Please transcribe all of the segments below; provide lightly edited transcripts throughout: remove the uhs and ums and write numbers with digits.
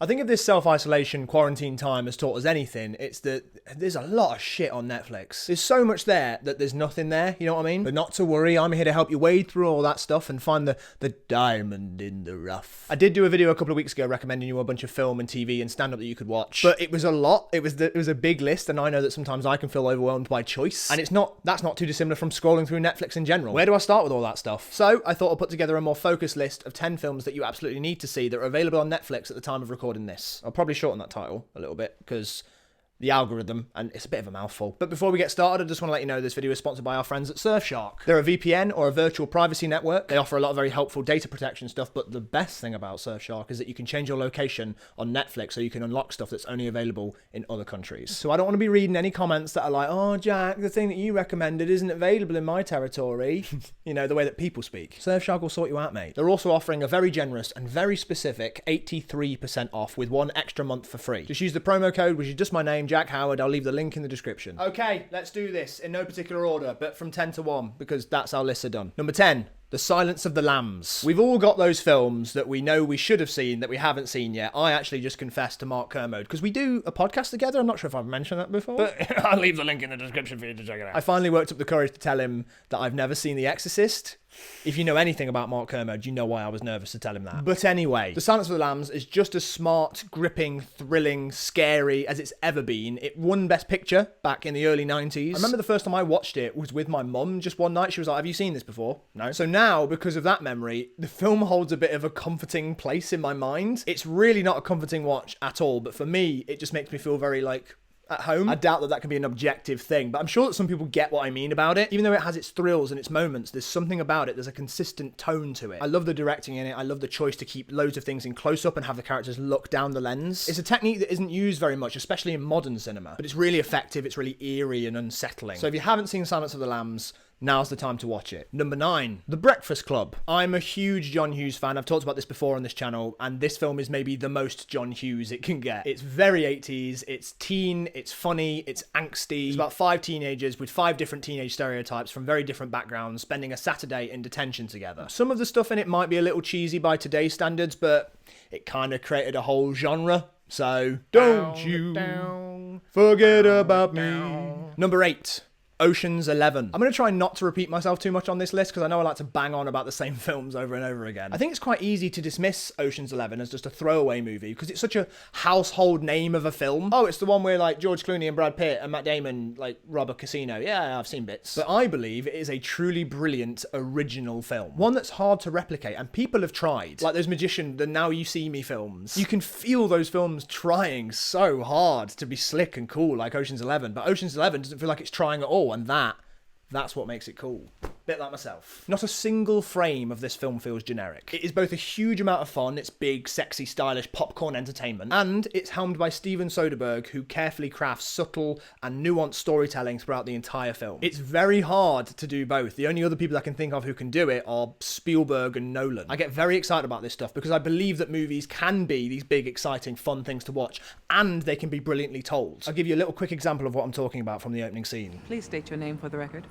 I think if this self-isolation quarantine time has taught us anything, it's that there's a lot of shit on Netflix. There's so much there that there's nothing there, you know what I mean? But not to worry, I'm here to help you wade through all that stuff and find the diamond in the rough. I did do a video a couple of weeks ago recommending you a bunch of film and TV and stand-up that you could watch, but it was a lot. It was a big list, and I know that sometimes I can feel overwhelmed by choice, and that's not too dissimilar from scrolling through Netflix in general. Where do I start with all that stuff? So I thought I'd put together a more focused list of 10 films that you absolutely need to see that are available on Netflix at the time of recording this. I'll probably shorten that title a little bit because the algorithm, and it's a bit of a mouthful. But before we get started, I just want to let you know this video is sponsored by our friends at Surfshark. They're a VPN, or a virtual privacy network. They offer a lot of very helpful data protection stuff, but the best thing about Surfshark is that you can change your location on Netflix so you can unlock stuff that's only available in other countries. So I don't want to be reading any comments that are like, oh, Jack, the thing that you recommended isn't available in my territory. You know, the way that people speak. Surfshark will sort you out, mate. They're also offering a very generous and very specific 83% off with 1 extra month for free. Just use the promo code, which is just my name, Jack Howard. I'll leave the link in the description. Okay, let's do this in no particular order, but from 10 to 1, because that's how lists are done. Number 10. The Silence of the Lambs. We've all got those films that we know we should have seen that we haven't seen yet. I actually just confessed to Mark Kermode, because we do a podcast together. I'm not sure if I've mentioned that before, but I'll leave the link in the description for you to check it out. I finally worked up the courage to tell him that I've never seen The Exorcist. If you know anything about Mark Kermode, you know why I was nervous to tell him that. But anyway, The Silence of the Lambs is just as smart, gripping, thrilling, scary as it's ever been. It won Best Picture back in the early 90s. I remember the first time I watched it was with my mum just one night. She was like, have you seen this before? No. So now, because of that memory, the film holds a bit of a comforting place in my mind. It's really not a comforting watch at all, but for me, it just makes me feel very, like, at home. I doubt that that can be an objective thing, but I'm sure that some people get what I mean about it. Even though it has its thrills and its moments, there's something about it, there's a consistent tone to it. I love the directing in it. I love the choice to keep loads of things in close-up and have the characters look down the lens. It's a technique that isn't used very much, especially in modern cinema, but it's really effective. It's really eerie and unsettling. So if you haven't seen Silence of the Lambs, now's the time to watch it. Number 9, The Breakfast Club. I'm a huge John Hughes fan. I've talked about this before on this channel, and this film is maybe the most John Hughes it can get. It's very 80s, it's teen, it's funny, it's angsty. It's about 5 teenagers with 5 different teenage stereotypes from very different backgrounds spending a Saturday in detention together. Some of the stuff in it might be a little cheesy by today's standards, but it kind of created a whole genre. So, don't you forget about me. Number 8. Ocean's 11. I'm going to try not to repeat myself too much on this list because I know I like to bang on about the same films over and over again. I think it's quite easy to dismiss Ocean's 11 as just a throwaway movie because it's such a household name of a film. Oh, it's the one where like George Clooney and Brad Pitt and Matt Damon like rob a casino. Yeah, I've seen bits. But I believe it is a truly brilliant original film. One that's hard to replicate, and people have tried. Like those Magician, the Now You See Me films. You can feel those films trying so hard to be slick and cool like Ocean's 11, but Ocean's 11 doesn't feel like it's trying at all. And that's what makes it cool. Bit like myself. Not a single frame of this film feels generic. It is both a huge amount of fun, it's big, sexy, stylish popcorn entertainment, and it's helmed by Steven Soderbergh, who carefully crafts subtle and nuanced storytelling throughout the entire film. It's very hard to do both. The only other people I can think of who can do it are Spielberg and Nolan. I get very excited about this stuff because I believe that movies can be these big, exciting, fun things to watch, and they can be brilliantly told. I'll give you a little quick example of what I'm talking about from the opening scene. Please state your name for the record.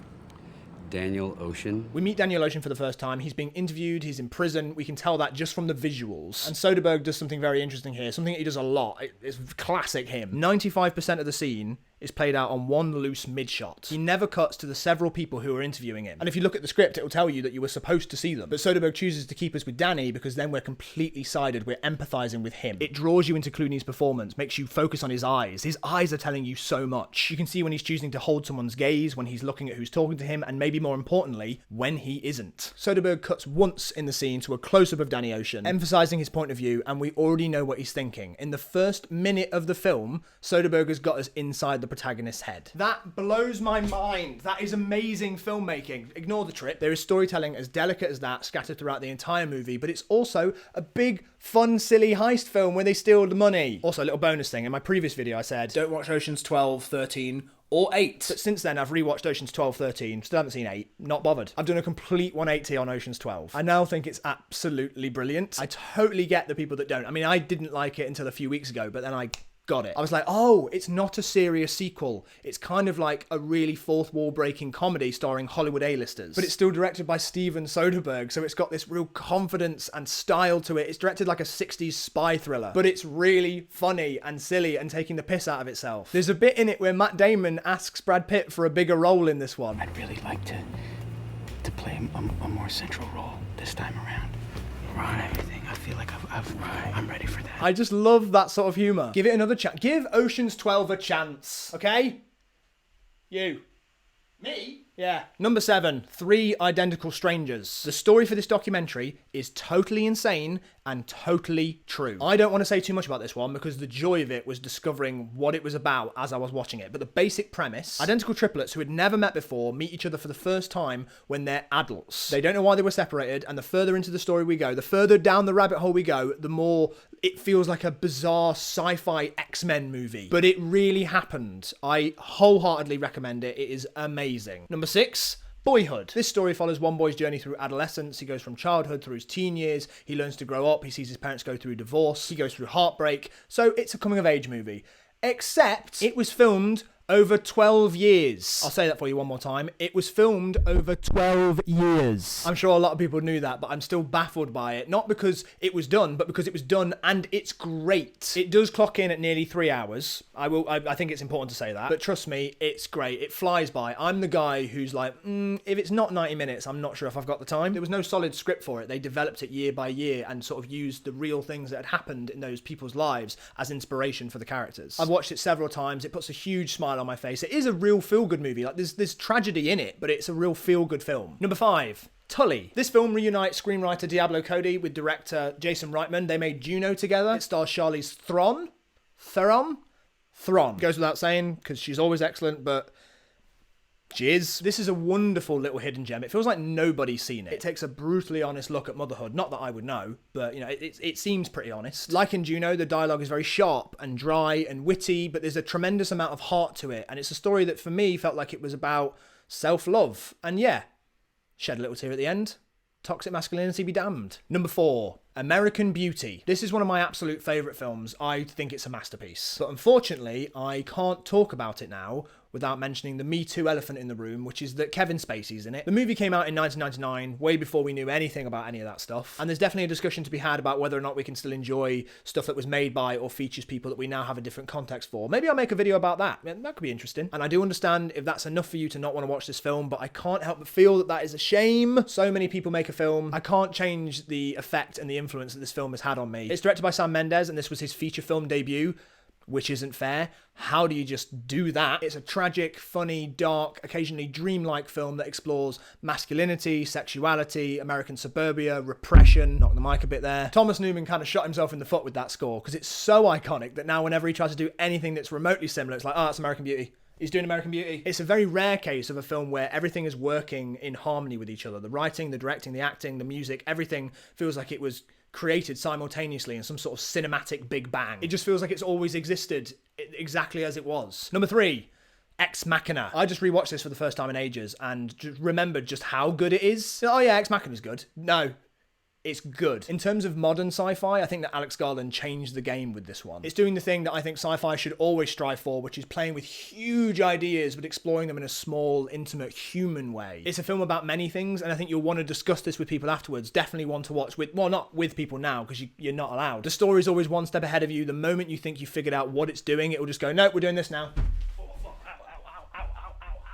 Daniel Ocean. We meet Daniel Ocean for the first time. He's being interviewed, he's in prison. We can tell that just from the visuals. And Soderbergh does something very interesting here, something that he does a lot. It's classic him. 95% of the scene is played out on one loose mid-shot. He never cuts to the several people who are interviewing him. And if you look at the script, it will tell you that you were supposed to see them. But Soderbergh chooses to keep us with Danny because then we're completely sided. We're empathizing with him. It draws you into Clooney's performance, makes you focus on his eyes. His eyes are telling you so much. You can see when he's choosing to hold someone's gaze, when he's looking at who's talking to him, and maybe more importantly, when he isn't. Soderbergh cuts once in the scene to a close-up of Danny Ocean, emphasizing his point of view, and we already know what he's thinking. In the first minute of the film, Soderbergh has got us inside the protagonist's head. That blows my mind. That is amazing filmmaking. Ignore the trip. There is storytelling as delicate as that scattered throughout the entire movie, but it's also a big, fun, silly heist film where they steal the money. Also, a little bonus thing. In my previous video, I said, don't watch Oceans 12, 13, or 8. But since then, I've rewatched Oceans 12, 13, still haven't seen 8, not bothered. I've done a complete 180 on Oceans 12. I now think it's absolutely brilliant. I totally get the people that don't. I mean, I didn't like it until a few weeks ago, but then I got it. I was like, oh, it's not a serious sequel. It's kind of like a really fourth wall breaking comedy starring Hollywood A-listers. But it's still directed by Steven Soderbergh, so it's got this real confidence and style to it. It's directed like a 60s spy thriller, but it's really funny and silly and taking the piss out of itself. There's a bit in it where Matt Damon asks Brad Pitt for a bigger role in this one. I'd really like to play a more central role this time around. Right. Everything. I feel like I'm ready for that. I just love that sort of humour. Give it another chance. Give Ocean's 12 a chance, okay? You. Me? Yeah. Number 7, Three Identical Strangers. The story for this documentary is totally insane and totally true. I don't want to say too much about this one because the joy of it was discovering what it was about as I was watching it. But the basic premise, identical triplets who had never met before meet each other for the first time when they're adults. They don't know why they were separated, and the further into the story we go, the further down the rabbit hole we go, the more it feels like a bizarre sci-fi X-Men movie. But it really happened. I wholeheartedly recommend it. It is amazing. Number 6, Boyhood. This story follows one boy's journey through adolescence. He goes from childhood through his teen years. He learns to grow up. He sees his parents go through divorce. He goes through heartbreak. So it's a coming of age movie. Except it was filmed over 12 years. I'll say that for you one more time. It was filmed over 12 years. I'm sure a lot of people knew that, but I'm still baffled by it. Not because it was done, but because it was done and it's great. It does clock in at nearly 3 hours. I think it's important to say that. But trust me, it's great. It flies by. I'm the guy who's like, if it's not 90 minutes, I'm not sure if I've got the time. There was no solid script for it. They developed it year by year and sort of used the real things that had happened in those people's lives as inspiration for the characters. I've watched it several times. It puts a huge smile on my face. It is a real feel-good movie. Like there's tragedy in it, but it's a real feel-good film. Number 5, Tully. This film reunites screenwriter Diablo Cody with director Jason Reitman. They made Juno together. It stars Charlize Theron. Goes without saying, because she's always excellent, but jizz. This is a wonderful little hidden gem. It feels like nobody's seen it. It takes a brutally honest look at motherhood. Not that I would know, but it seems pretty honest. Like in Juno, the dialogue is very sharp and dry and witty, but there's a tremendous amount of heart to it. And it's a story that for me felt like it was about self-love. And yeah, shed a little tear at the end. Toxic masculinity be damned. Number 4, American Beauty. This is one of my absolute favourite films. I think it's a masterpiece. But unfortunately, I can't talk about it now without mentioning the Me Too elephant in the room, which is that Kevin Spacey's in it. The movie came out in 1999, way before we knew anything about any of that stuff. And there's definitely a discussion to be had about whether or not we can still enjoy stuff that was made by or features people that we now have a different context for. Maybe I'll make a video about that. That could be interesting. And I do understand if that's enough for you to not want to watch this film, but I can't help but feel that that is a shame. So many people make a film. I can't change the effect and the influence that this film has had on me. It's directed by Sam Mendes, and this was his feature film debut, which isn't fair. How do you just do that? It's a tragic, funny, dark, occasionally dreamlike film that explores masculinity, sexuality, American suburbia, repression. Knock the mic a bit there. Thomas Newman kind of shot himself in the foot with that score because it's so iconic that now whenever he tries to do anything that's remotely similar, it's like, oh, it's American Beauty. He's doing American Beauty. It's a very rare case of a film where everything is working in harmony with each other. The writing, the directing, the acting, the music, everything feels like it was created simultaneously in some sort of cinematic big bang. It just feels like it's always existed exactly as it was. Number 3, Ex Machina. I just rewatched this for the first time in ages and just remembered just how good it is. Oh yeah, Ex Machina's good. No, it's good. In terms of modern sci-fi, I think that Alex Garland changed the game with this one. It's doing the thing that I think sci-fi should always strive for, which is playing with huge ideas but exploring them in a small, intimate, human way. It's a film about many things, and I think you'll want to discuss this with people afterwards. Definitely one to watch with, well, not with people now, because you're not allowed. The story's always one step ahead of you. The moment you think you figured out what it's doing, it will just go, nope, we're doing this now.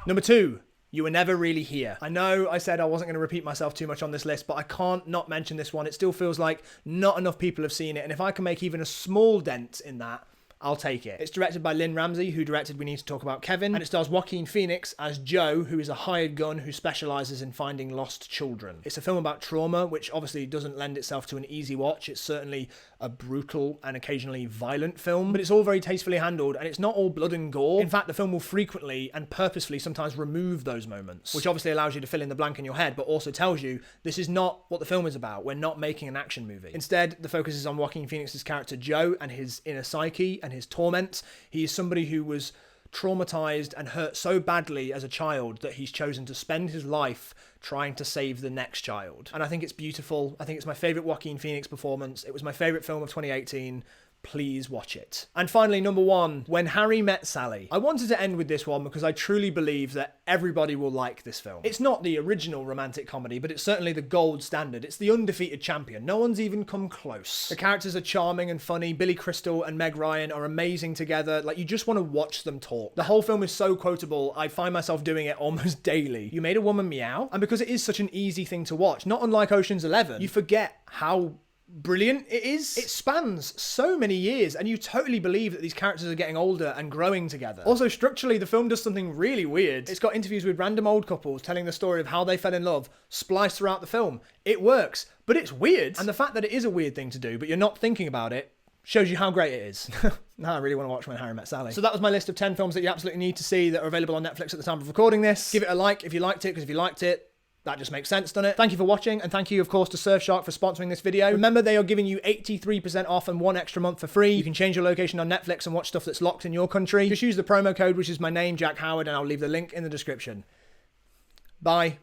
Number 2, You Were Never Really Here. I know I said I wasn't going to repeat myself too much on this list, but I can't not mention this one. It still feels like not enough people have seen it, and if I can make even a small dent in that, I'll take it. It's directed by Lynn Ramsey, who directed We Need to Talk About Kevin, and it stars Joaquin Phoenix as Joe, who is a hired gun who specialises in finding lost children. It's a film about trauma, which obviously doesn't lend itself to an easy watch. It's certainly a brutal and occasionally violent film, but it's all very tastefully handled, and it's not all blood and gore. In fact, the film will frequently and purposefully sometimes remove those moments, which obviously allows you to fill in the blank in your head, but also tells you this is not what the film is about. We're not making an action movie. Instead, the focus is on Joaquin Phoenix's character Joe and his inner psyche and his torment. He is somebody who was traumatized and hurt so badly as a child that he's chosen to spend his life trying to save the next child. And I think it's beautiful. I think it's my favorite Joaquin Phoenix performance. It was my favorite film of 2018. please watch it. And finally, number 1, When Harry Met Sally. I wanted to end with this one because I truly believe that everybody will like this film. It's not the original romantic comedy, but it's certainly the gold standard. It's the undefeated champion. No one's even come close. The characters are charming and funny. Billy Crystal and Meg Ryan are amazing together. Like, you just want to watch them talk. The whole film is so quotable, I find myself doing it almost daily. You made a woman meow, and because it is such an easy thing to watch, not unlike Ocean's 11, you forget how brilliant it is. It spans so many years, and you totally believe that these characters are getting older and growing together. Also, structurally, the film does something really weird. It's got interviews with random old couples telling the story of how they fell in love spliced throughout the film. It works, but it's weird. And the fact that it is a weird thing to do, but you're not thinking about it, shows you how great it is. Now I really want to watch When Harry Met Sally. So that was my list of 10 films that you absolutely need to see that are available on Netflix at the time of recording this. Give it a like if you liked it, because if you liked it, that just makes sense, doesn't it? Thank you for watching, and thank you, of course, to Surfshark for sponsoring this video. Remember, they are giving you 83% off and 1 extra month for free. You can change your location on Netflix and watch stuff that's locked in your country. Just use the promo code, which is my name, Jack Howard, and I'll leave the link in the description. Bye.